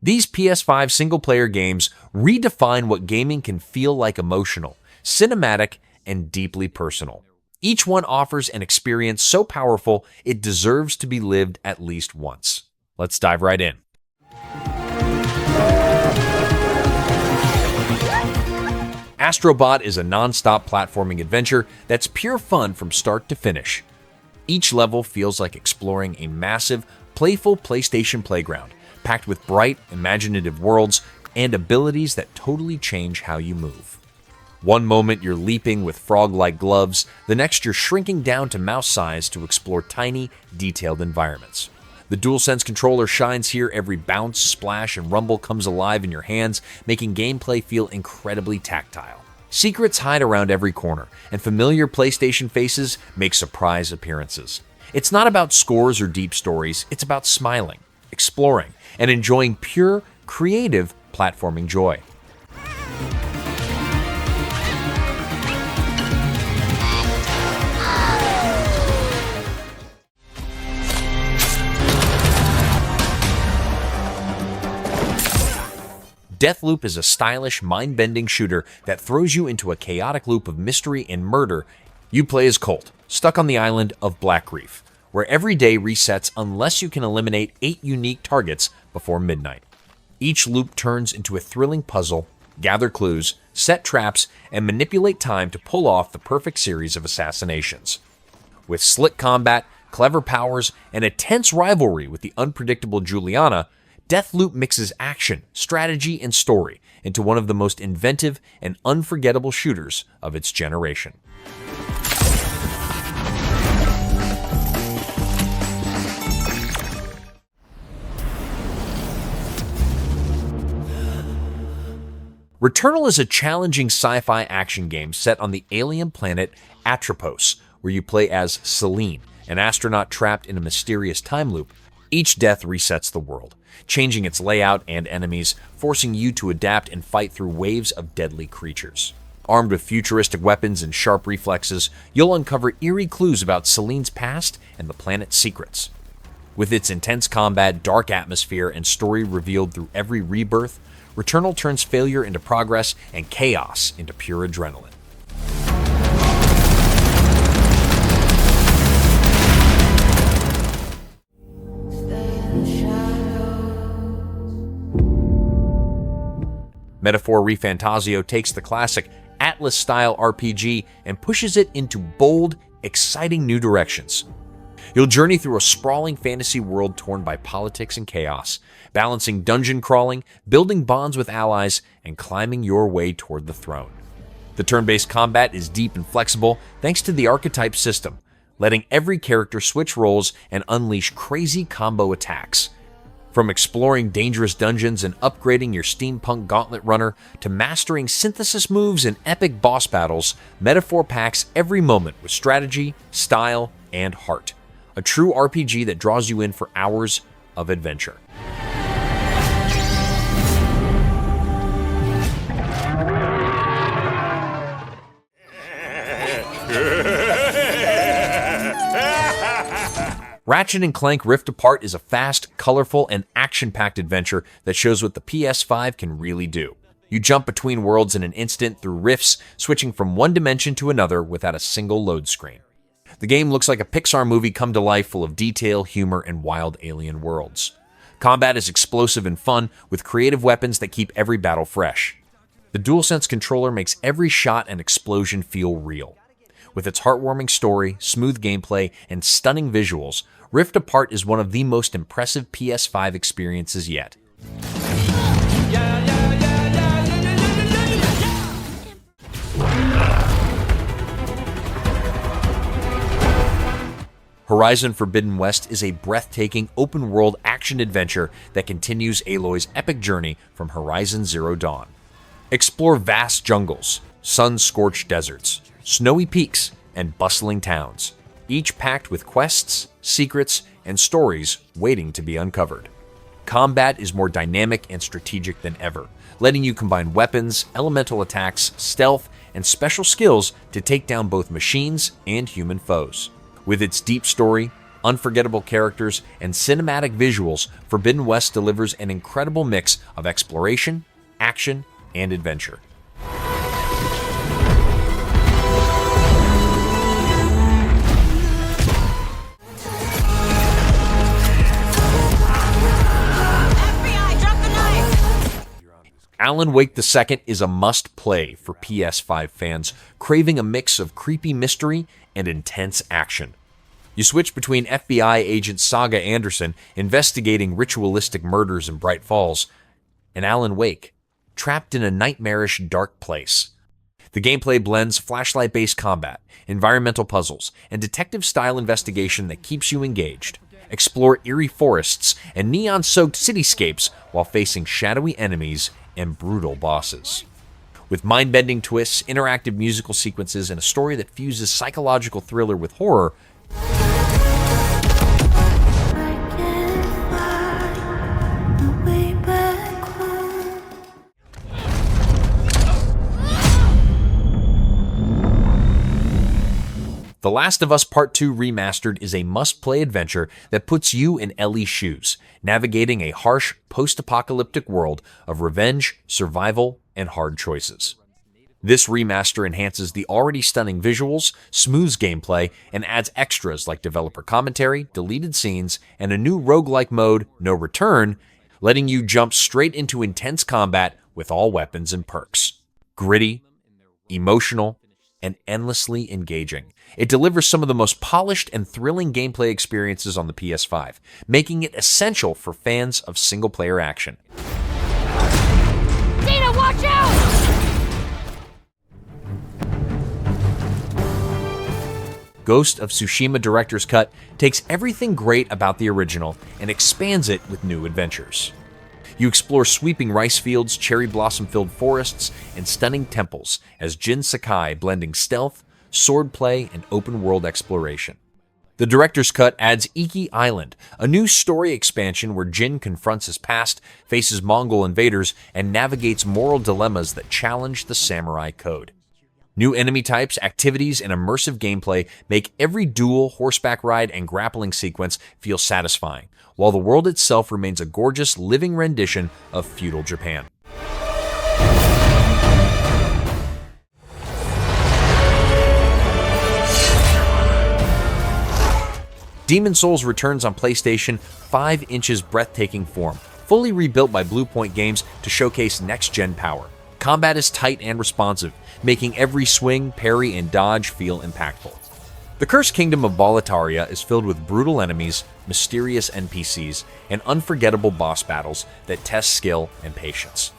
These PS5 single-player games redefine what gaming can feel like: emotional, cinematic, and deeply personal. Each one offers an experience so powerful it deserves to be lived at least once. Let's dive right in. Astro Bot is a non-stop platforming adventure that's pure fun from start to finish. Each level feels like exploring a massive, playful PlayStation playground, packed with bright, imaginative worlds and abilities that totally change how you move. One moment you're leaping with frog-like gloves, the next you're shrinking down to mouse size to explore tiny, detailed environments. The DualSense controller shines here. Every bounce, splash, and rumble comes alive in your hands, making gameplay feel incredibly tactile. Secrets hide around every corner, and familiar PlayStation faces make surprise appearances. It's not about scores or deep stories, it's about smiling, exploring, and enjoying pure, creative platforming joy. Deathloop is a stylish, mind-bending shooter that throws you into a chaotic loop of mystery and murder. You play as Colt, stuck on the island of Black Reef, where every day resets unless you can eliminate 8 unique targets before midnight. Each loop turns into a thrilling puzzle: gather clues, set traps, and manipulate time to pull off the perfect series of assassinations. With slick combat, clever powers, and a tense rivalry with the unpredictable Juliana, Deathloop mixes action, strategy, and story into one of the most inventive and unforgettable shooters of its generation. Returnal is a challenging sci-fi action game set on the alien planet Atropos, where you play as Celine, an astronaut trapped in a mysterious time loop. Each death resets the world, changing its layout and enemies, forcing you to adapt and fight through waves of deadly creatures. Armed with futuristic weapons and sharp reflexes, you'll uncover eerie clues about Celine's past and the planet's secrets. With its intense combat, dark atmosphere, and story revealed through every rebirth, Returnal turns failure into progress and chaos into pure adrenaline. Metaphor ReFantazio takes the classic Atlas-style RPG and pushes it into bold, exciting new directions. You'll journey through a sprawling fantasy world torn by politics and chaos, balancing dungeon crawling, building bonds with allies, and climbing your way toward the throne. The turn-based combat is deep and flexible thanks to the archetype system, letting every character switch roles and unleash crazy combo attacks. From exploring dangerous dungeons and upgrading your steampunk gauntlet runner to mastering synthesis moves and epic boss battles, Metaphor packs every moment with strategy, style, and heart. A true RPG that draws you in for hours of adventure. Ratchet and Clank Rift Apart is a fast, colorful, and action-packed adventure that shows what the PS5 can really do. You jump between worlds in an instant through rifts, switching from one dimension to another without a single load screen. The game looks like a Pixar movie come to life, full of detail, humor, and wild alien worlds. Combat is explosive and fun, with creative weapons that keep every battle fresh. The DualSense controller makes every shot and explosion feel real. With its heartwarming story, smooth gameplay, and stunning visuals, Rift Apart is one of the most impressive PS5 experiences yet. Horizon Forbidden West is a breathtaking open-world action-adventure that continues Aloy's epic journey from Horizon Zero Dawn. Explore vast jungles, sun-scorched deserts, snowy peaks, and bustling towns, each packed with quests, secrets, and stories waiting to be uncovered. Combat is more dynamic and strategic than ever, letting you combine weapons, elemental attacks, stealth, and special skills to take down both machines and human foes. With its deep story, unforgettable characters, and cinematic visuals, Forbidden West delivers an incredible mix of exploration, action, and adventure. Alan Wake II is a must-play for PS5 fans craving a mix of creepy mystery and intense action. You switch between FBI agent Saga Anderson investigating ritualistic murders in Bright Falls, and Alan Wake, trapped in a nightmarish dark place. The gameplay blends flashlight-based combat, environmental puzzles, and detective-style investigation that keeps you engaged. Explore eerie forests and neon-soaked cityscapes while facing shadowy enemies and brutal bosses. With mind-bending twists, interactive musical sequences, and a story that fuses psychological thriller with horror, The Last of Us Part 2 Remastered is a must-play adventure that puts you in Ellie's shoes, navigating a harsh, post-apocalyptic world of revenge, survival, and hard choices. This remaster enhances the already stunning visuals, smooths gameplay, and adds extras like developer commentary, deleted scenes, and a new roguelike mode, No Return, letting you jump straight into intense combat with all weapons and perks. Gritty, emotional, and endlessly engaging. It delivers some of the most polished and thrilling gameplay experiences on the PS5, making it essential for fans of single-player action. Dana, watch out! Ghost of Tsushima Director's Cut takes everything great about the original and expands it with new adventures. You explore sweeping rice fields, cherry blossom-filled forests, and stunning temples as Jin Sakai blending stealth, swordplay, and open-world exploration. The director's cut adds Iki Island, a new story expansion where Jin confronts his past, faces Mongol invaders, and navigates moral dilemmas that challenge the samurai code. New enemy types, activities, and immersive gameplay make every duel, horseback ride, and grappling sequence feel satisfying, while the world itself remains a gorgeous, living rendition of feudal Japan. Demon's Souls returns on PlayStation 5-inch's breathtaking form, fully rebuilt by Bluepoint Games to showcase next-gen power. Combat is tight and responsive, making every swing, parry, and dodge feel impactful. The Cursed Kingdom of Boletaria is filled with brutal enemies, mysterious NPCs, and unforgettable boss battles that test skill and patience.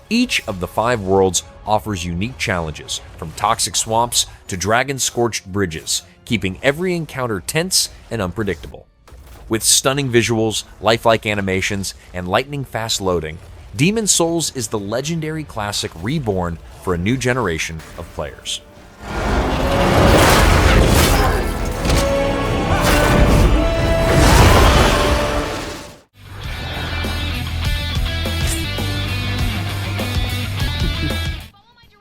Each of the 5 worlds offers unique challenges, from toxic swamps to dragon-scorched bridges, keeping every encounter tense and unpredictable. With stunning visuals, lifelike animations, and lightning-fast loading, Demon's Souls is the legendary classic reborn for a new generation of players.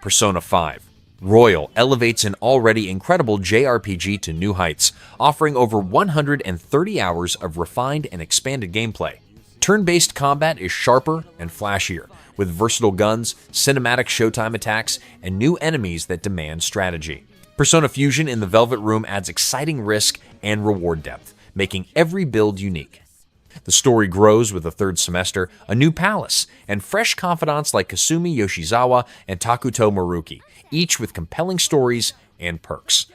Persona 5. Royal elevates an already incredible JRPG to new heights, offering over 130 hours of refined and expanded gameplay. Turn-based combat is sharper and flashier, with versatile guns, cinematic showtime attacks, and new enemies that demand strategy. Persona Fusion in the Velvet Room adds exciting risk and reward depth, making every build unique. The story grows with the third semester, a new palace, and fresh confidants like Kasumi Yoshizawa and Takuto Maruki, each with compelling stories and perks.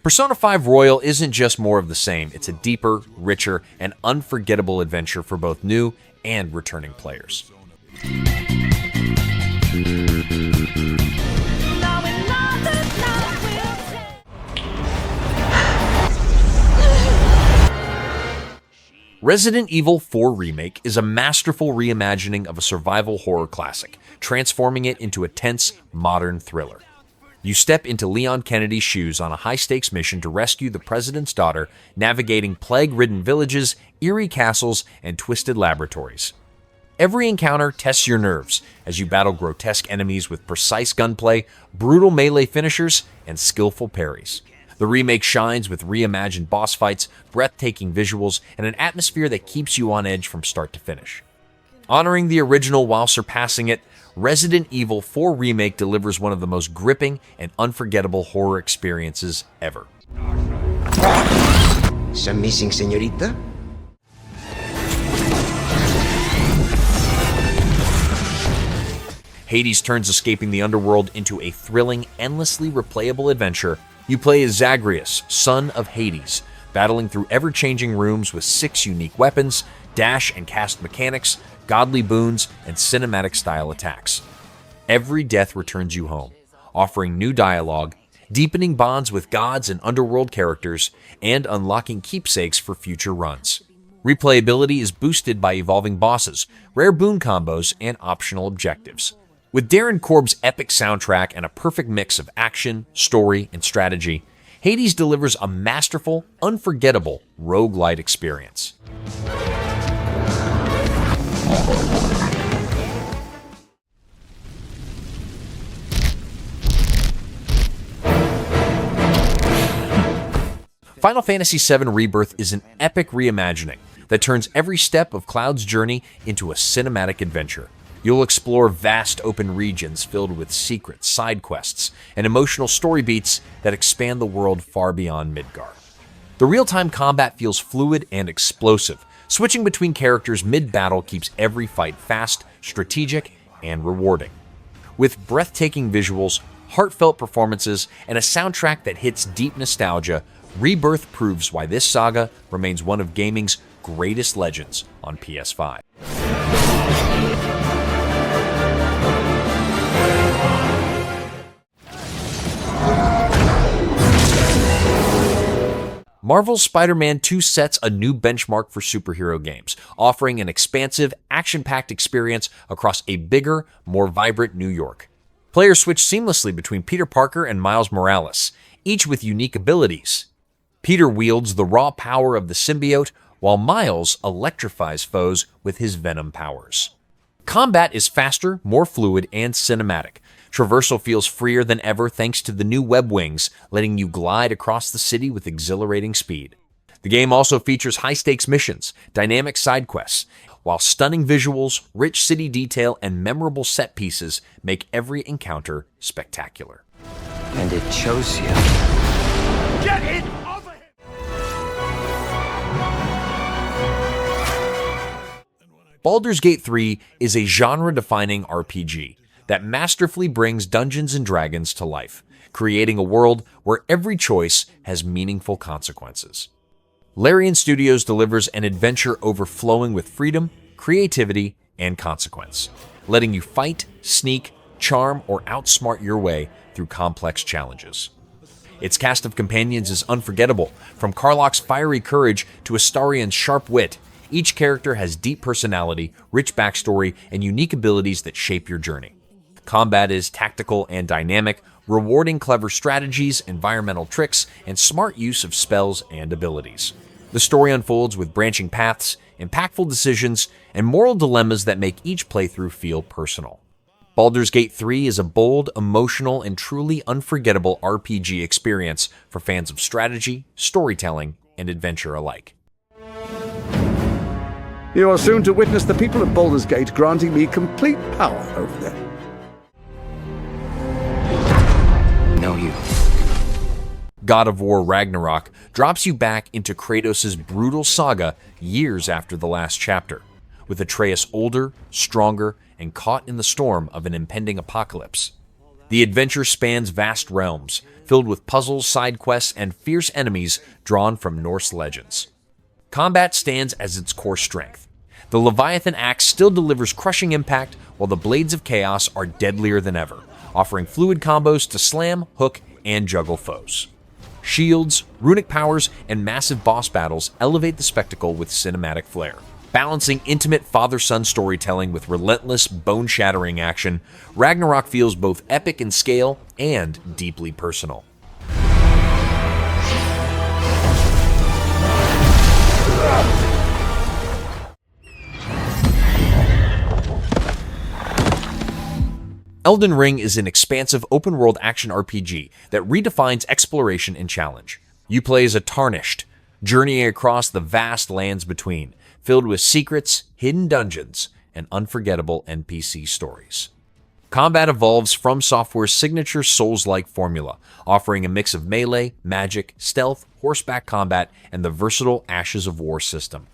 Persona 5 Royal isn't just more of the same, it's a deeper, richer, and unforgettable adventure for both new and returning players. Resident Evil 4 Remake is a masterful reimagining of a survival horror classic, transforming it into a tense, modern thriller. You step into Leon Kennedy's shoes on a high-stakes mission to rescue the president's daughter, navigating plague-ridden villages, eerie castles, and twisted laboratories. Every encounter tests your nerves as you battle grotesque enemies with precise gunplay, brutal melee finishers, and skillful parries. The remake shines with reimagined boss fights, breathtaking visuals, and an atmosphere that keeps you on edge from start to finish. Honoring the original while surpassing it, Resident Evil 4 Remake delivers one of the most gripping and unforgettable horror experiences ever. Some missing, señorita? Hades turns escaping the underworld into a thrilling, endlessly replayable adventure. You play as Zagreus, son of Hades, battling through ever-changing rooms with 6 unique weapons, dash and cast mechanics, godly boons, and cinematic-style attacks. Every death returns you home, offering new dialogue, deepening bonds with gods and underworld characters, and unlocking keepsakes for future runs. Replayability is boosted by evolving bosses, rare boon combos, and optional objectives. With Darren Korb's epic soundtrack and a perfect mix of action, story, and strategy, Hades delivers a masterful, unforgettable roguelite experience. Final Fantasy VII Rebirth is an epic reimagining that turns every step of Cloud's journey into a cinematic adventure. You'll explore vast open regions filled with secrets, side quests, and emotional story beats that expand the world far beyond Midgar. The real-time combat feels fluid and explosive. Switching between characters mid-battle keeps every fight fast, strategic, and rewarding. With breathtaking visuals, heartfelt performances, and a soundtrack that hits deep nostalgia, Rebirth proves why this saga remains one of gaming's greatest legends on PS5. Marvel's Spider-Man 2 sets a new benchmark for superhero games, offering an expansive, action-packed experience across a bigger, more vibrant New York. Players switch seamlessly between Peter Parker and Miles Morales, each with unique abilities. Peter wields the raw power of the symbiote, while Miles electrifies foes with his venom powers. Combat is faster, more fluid, and cinematic. Traversal feels freer than ever thanks to the new web wings, letting you glide across the city with exhilarating speed. The game also features high-stakes missions, dynamic side quests, while stunning visuals, rich city detail, and memorable set pieces make every encounter spectacular. And it chose you. Get it off of him! Baldur's Gate 3 is a genre-defining RPG that masterfully brings Dungeons & Dragons to life, creating a world where every choice has meaningful consequences. Larian Studios delivers an adventure overflowing with freedom, creativity, and consequence, letting you fight, sneak, charm, or outsmart your way through complex challenges. Its cast of companions is unforgettable, from Karlach's fiery courage to Astarion's sharp wit. Each character has deep personality, rich backstory, and unique abilities that shape your journey. Combat is tactical and dynamic, rewarding clever strategies, environmental tricks, and smart use of spells and abilities. The story unfolds with branching paths, impactful decisions, and moral dilemmas that make each playthrough feel personal. Baldur's Gate 3 is a bold, emotional, and truly unforgettable RPG experience for fans of strategy, storytelling, and adventure alike. You are soon to witness the people of Baldur's Gate granting me complete power over them. No, you. God of War Ragnarök drops you back into Kratos' brutal saga years after the last chapter, with Atreus older, stronger, and caught in the storm of an impending apocalypse. The adventure spans vast realms, filled with puzzles, side quests, and fierce enemies drawn from Norse legends. Combat stands as its core strength. The Leviathan axe still delivers crushing impact, while the Blades of Chaos are deadlier than ever, offering fluid combos to slam, hook, and juggle foes. Shields, runic powers, and massive boss battles elevate the spectacle with cinematic flair. Balancing intimate father-son storytelling with relentless, bone-shattering action, Ragnarök feels both epic in scale and deeply personal. Elden Ring is an expansive open-world action RPG that redefines exploration and challenge. You play as a Tarnished, journeying across the vast lands between, filled with secrets, hidden dungeons, and unforgettable NPC stories. Combat evolves from Software's signature Souls-like formula, offering a mix of melee, magic, stealth, horseback combat, and the versatile Ashes of War system.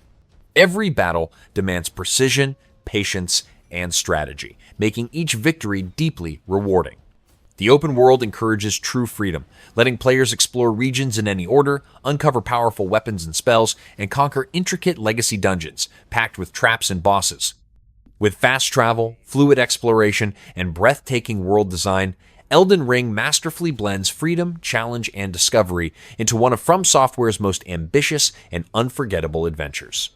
Every battle demands precision, patience, and strategy, making each victory deeply rewarding. The open world encourages true freedom, letting players explore regions in any order, uncover powerful weapons and spells, and conquer intricate legacy dungeons, packed with traps and bosses. With fast travel, fluid exploration, and breathtaking world design, Elden Ring masterfully blends freedom, challenge, and discovery into one of From Software's most ambitious and unforgettable adventures.